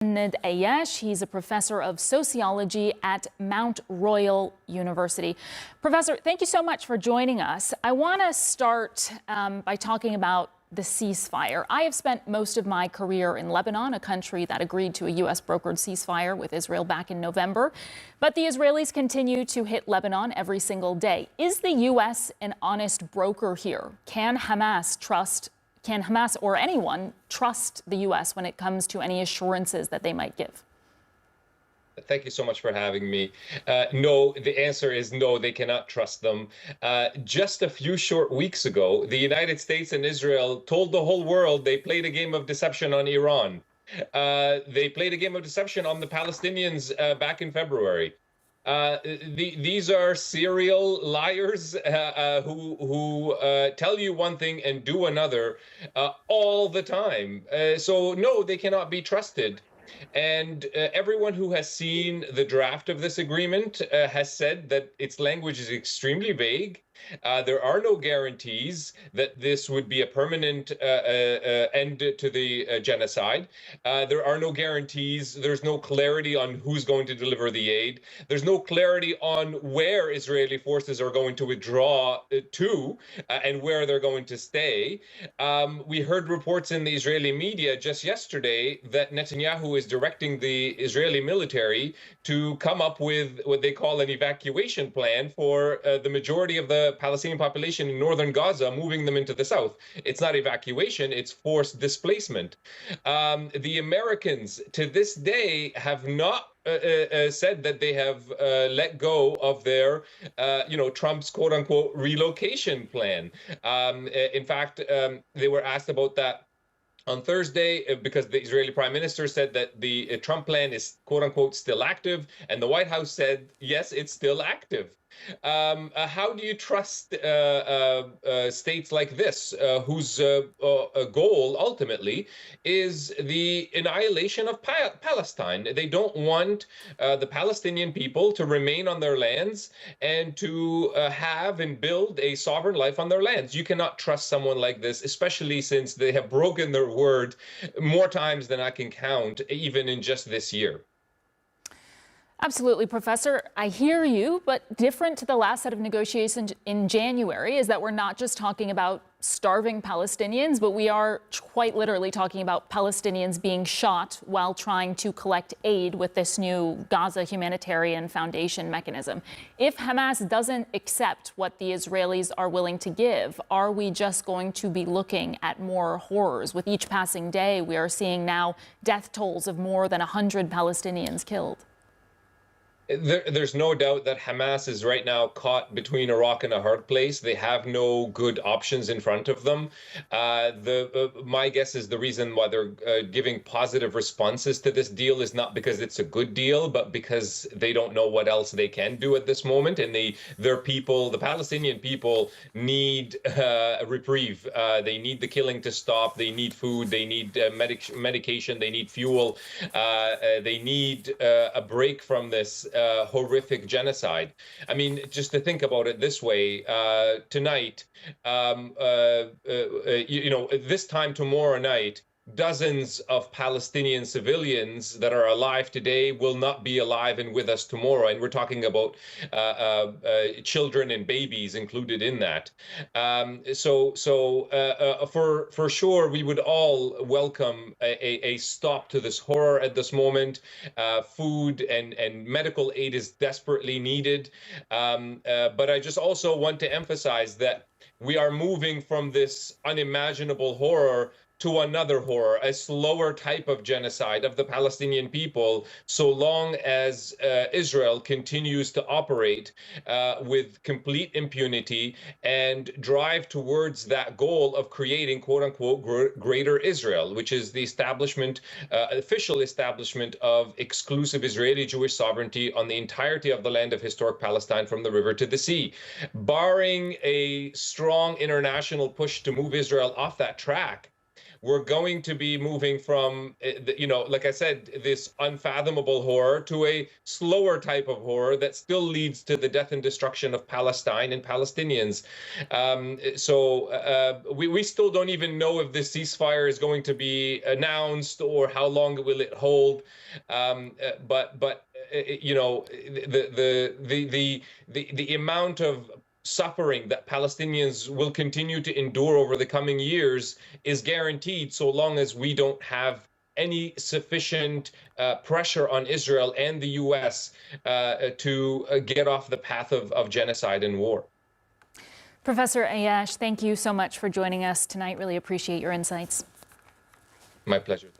Muhannad Ayyash. He's a professor of sociology at Mount Royal University. Professor, thank you so much for joining us. I want to start by talking about the ceasefire. I have spent most of my career in Lebanon, a country that agreed to a U.S. brokered ceasefire with Israel back in November. But the Israelis continue to hit Lebanon every single day. Is the U.S. an honest broker here? Can Hamas or anyone trust the U.S. when it comes to any assurances that they might give? Thank you so much for having me. No, the answer is no, they cannot trust them. Just a few short weeks ago, the United States and Israel told the whole world they played a game of deception on Iran. They played a game of deception on the Palestinians back in February. These are serial liars who tell you one thing and do another all the time. So no, they cannot be trusted. And everyone who has seen the draft of this agreement has said that its language is extremely vague. There are no guarantees that this would be a permanent end to the genocide. There are no guarantees. There's no clarity on who's going to deliver the aid. There's no clarity on where Israeli forces are going to withdraw to and where they're going to stay. We heard reports in the Israeli media just yesterday that Netanyahu is directing the Israeli military to come up with what they call an evacuation plan for the majority of the Palestinian population in northern Gaza, moving them into the south. It's not evacuation, it's forced displacement. The Americans to this day have not said that they have let go of their, Trump's quote unquote relocation plan. In fact, they were asked about that on Thursday, because the Israeli prime minister said that the Trump plan is quote unquote still active, and the White House said, yes, it's still active. How do you trust states like this, whose goal ultimately is the annihilation of Palestine? They don't want the Palestinian people to remain on their lands and to have and build a sovereign life on their lands. You cannot trust someone like this, especially since they have broken their word more times than I can count, even in just this year. Absolutely, Professor. I hear you, but different to the last set of negotiations in January is that we're not just talking about starving Palestinians, but we are quite literally talking about Palestinians being shot while trying to collect aid with this new Gaza Humanitarian Foundation mechanism. If Hamas doesn't accept what the Israelis are willing to give, are we just going to be looking at more horrors? With each passing day, we are seeing now death tolls of more than 100 Palestinians killed. There's no doubt that Hamas is right now caught between a rock and a hard place. They have no good options in front of them. My guess is the reason why they're giving positive responses to this deal is not because it's a good deal, but because they don't know what else they can do at this moment. And their people, the Palestinian people, need a reprieve. They need the killing to stop. They need food. They need medication. They need fuel. They need a break from this horrific genocide. I mean, just to think about it this way, tonight, this time tomorrow night, dozens of Palestinian civilians that are alive today will not be alive and with us tomorrow. And we're talking about children and babies included in that. For sure, we would all welcome a stop to this horror at this moment. Food and medical aid is desperately needed. But I just also want to emphasize that we are moving from this unimaginable horror to another horror, a slower type of genocide of the Palestinian people, so long as Israel continues to operate with complete impunity and drive towards that goal of creating, quote unquote, greater Israel, which is the official establishment of exclusive Israeli Jewish sovereignty on the entirety of the land of historic Palestine from the river to the sea. Barring a strong international push to move Israel off that track, we're going to be moving from, like I said, this unfathomable horror to a slower type of horror that still leads to the death and destruction of Palestine and Palestinians. We still don't even know if this ceasefire is going to be announced or how long will it hold. The amount of suffering that Palestinians will continue to endure over the coming years is guaranteed so long as we don't have any sufficient pressure on Israel and the U.S. To get off the path of genocide and war. Professor Ayyash, thank you so much for joining us tonight. Really appreciate your insights. My pleasure.